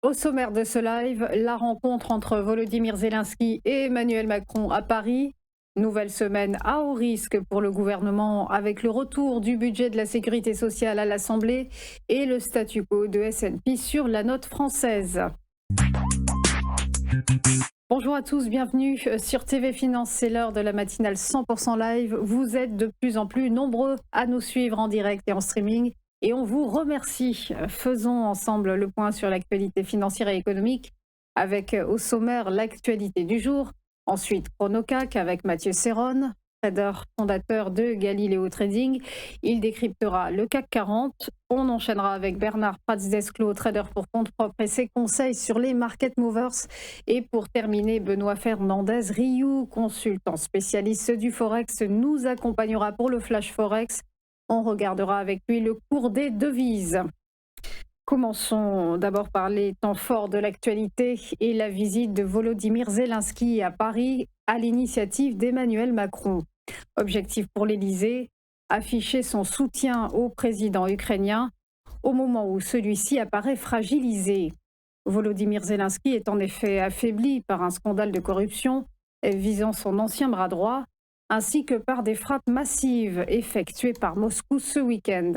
Au sommaire de ce live, la rencontre entre Volodymyr Zelensky et Emmanuel Macron à Paris. Nouvelle semaine à haut risque pour le gouvernement avec le retour du budget de la sécurité sociale à l'Assemblée et le statu quo de SNP sur la note française. Bonjour à tous, bienvenue sur TV Finance, c'est l'heure de la matinale 100% live. Vous êtes de plus en plus nombreux à nous suivre en direct et en streaming et on vous remercie. Faisons ensemble le point sur l'actualité financière et économique avec au sommaire l'actualité du jour. Ensuite, Chronocac avec Mathieu Serron, trader fondateur de Galileo Trading. Il décryptera le CAC 40. On enchaînera avec Bernard Prats-Desclaux, trader pour compte propre et ses conseils sur les market movers. Et pour terminer, Benoît Fernandez Rioux, consultant spécialiste du Forex, nous accompagnera pour le Flash Forex. On regardera avec lui le cours des devises. Commençons d'abord par les temps forts de l'actualité et la visite de Volodymyr Zelensky à Paris à l'initiative d'Emmanuel Macron. Objectif pour l'Élysée, afficher son soutien au président ukrainien au moment où celui-ci apparaît fragilisé. Volodymyr Zelensky est en effet affaibli par un scandale de corruption visant son ancien bras droit, ainsi que par des frappes massives effectuées par Moscou ce week-end.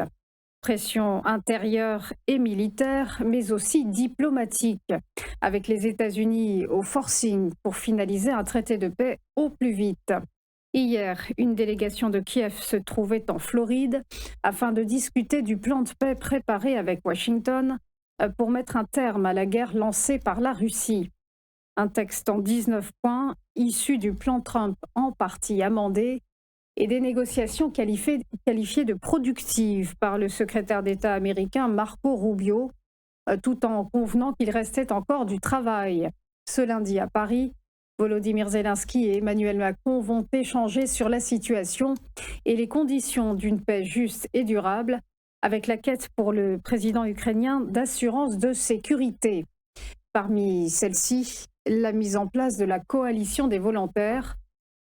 Pression intérieure et militaire, mais aussi diplomatique, avec les États-Unis au forcing pour finaliser un traité de paix au plus vite. Hier, une délégation de Kiev se trouvait en Floride afin de discuter du plan de paix préparé avec Washington pour mettre un terme à la guerre lancée par la Russie. Un texte en 19 points, issu du plan Trump en partie amendé, et des négociations qualifiées de productives par le secrétaire d'État américain Marco Rubio, tout en convenant qu'il restait encore du travail. Ce lundi à Paris, Volodymyr Zelensky et Emmanuel Macron vont échanger sur la situation et les conditions d'une paix juste et durable, avec la quête pour le président ukrainien d'assurance de sécurité. Parmi celles-ci, la mise en place de la coalition des volontaires,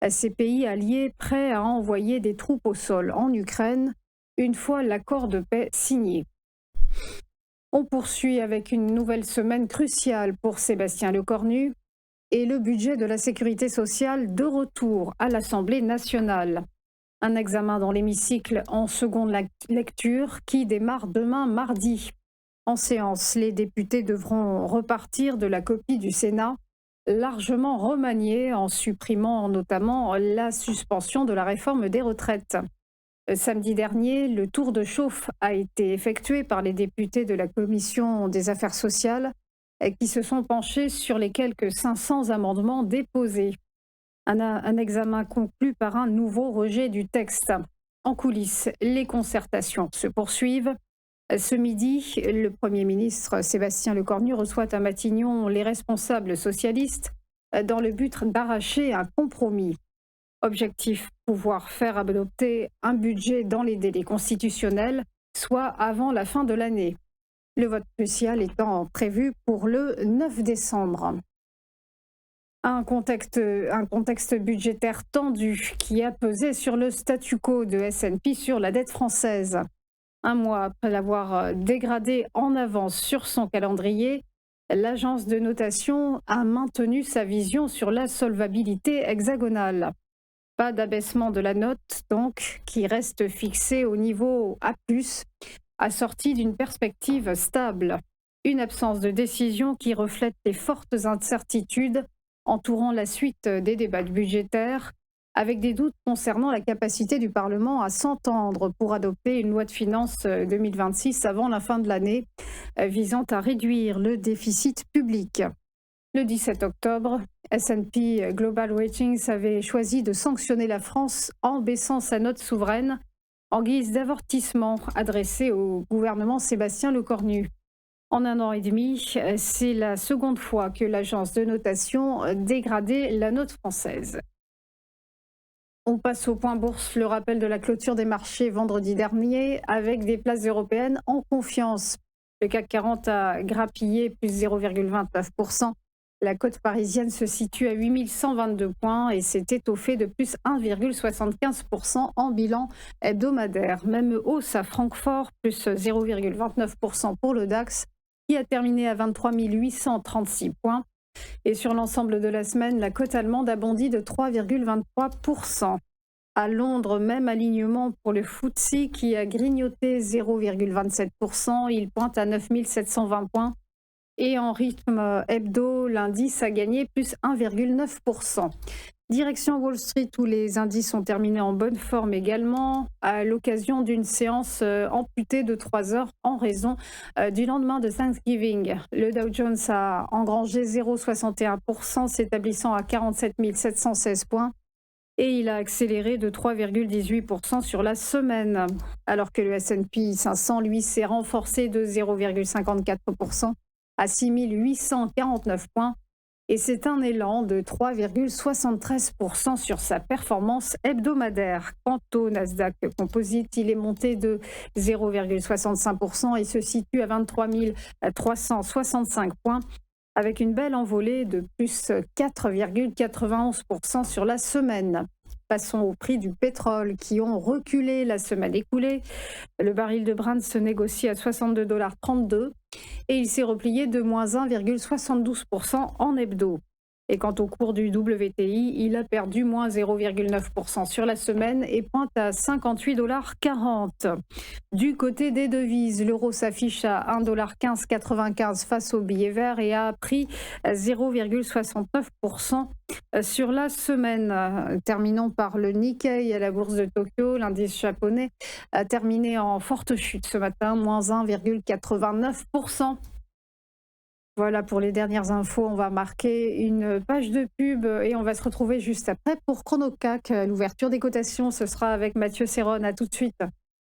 ces pays alliés prêts à envoyer des troupes au sol en Ukraine une fois l'accord de paix signé. On poursuit avec une nouvelle semaine cruciale pour Sébastien Lecornu et le budget de la sécurité sociale de retour à l'Assemblée nationale. Un examen dans l'hémicycle en seconde lecture qui démarre demain mardi. En séance, les députés devront repartir de la copie du Sénat largement remaniée en supprimant notamment la suspension de la réforme des retraites. Samedi dernier, le tour de chauffe a été effectué par les députés de la Commission des affaires sociales qui se sont penchés sur les quelques 500 amendements déposés. Un examen conclu par un nouveau rejet du texte. En coulisses, les concertations se poursuivent. Ce midi, le Premier ministre Sébastien Lecornu reçoit à Matignon les responsables socialistes dans le but d'arracher un compromis. Objectif, pouvoir faire adopter un budget dans les délais constitutionnels, soit avant la fin de l'année. Le vote crucial étant prévu pour le 9 décembre. Un contexte budgétaire tendu qui a pesé sur le statu quo de SNP sur la dette française. Un mois après l'avoir dégradé en avance sur son calendrier, l'agence de notation a maintenu sa vision sur la solvabilité hexagonale. Pas d'abaissement de la note, donc, qui reste fixée au niveau A+, assortie d'une perspective stable. Une absence de décision qui reflète les fortes incertitudes entourant la suite des débats budgétaires, avec des doutes concernant la capacité du Parlement à s'entendre pour adopter une loi de finances 2026 avant la fin de l'année, visant à réduire le déficit public. Le 17 octobre, S&P Global Ratings avait choisi de sanctionner la France en baissant sa note souveraine en guise d'avertissement adressé au gouvernement Sébastien Lecornu. En un an et demi, c'est la seconde fois que l'agence de notation dégradait la note française. On passe au point bourse, le rappel de la clôture des marchés vendredi dernier avec des places européennes en confiance. Le CAC 40 a grappillé plus 0,29%. La cote parisienne se situe à 8122 points et s'est étoffée de plus 1,75% en bilan hebdomadaire. Même hausse à Francfort, plus 0,29% pour le DAX qui a terminé à 23 836 points. Et sur l'ensemble de la semaine, la cote allemande a bondi de 3,23%. À Londres, même alignement pour le FTSE qui a grignoté 0,27%. Il pointe à 9 720 points. Et en rythme hebdo, l'indice a gagné plus 1,9%. Direction Wall Street où les indices ont terminé en bonne forme également à l'occasion d'une séance amputée de 3 heures en raison du lendemain de Thanksgiving. Le Dow Jones a engrangé 0,61%, s'établissant à 47 716 points. Et il a accéléré de 3,18% sur la semaine, alors que le S&P 500, lui, s'est renforcé de 0,54% à 6 849 points. Et c'est un élan de 3,73% sur sa performance hebdomadaire. Quant au Nasdaq Composite, il est monté de 0,65% et se situe à 23 365 points, avec une belle envolée de plus 4,91% sur la semaine. Passons au prix du pétrole qui ont reculé la semaine écoulée. Le baril de Brent se négocie à 62,32 $ et il s'est replié de moins 1,72% en hebdo. Et quant au cours du WTI, il a perdu moins 0,9% sur la semaine et pointe à 58,40 $. Du côté des devises, l'euro s'affiche à 1,1595 $ face au billet vert et a pris 0,69% sur la semaine. Terminons par le Nikkei à la bourse de Tokyo. L'indice japonais a terminé en forte chute ce matin, moins 1,89%. Voilà pour les dernières infos, on va marquer une page de pub et on va se retrouver juste après pour ChronoCac. L'ouverture des cotations, ce sera avec Mathieu Serron. À tout de suite.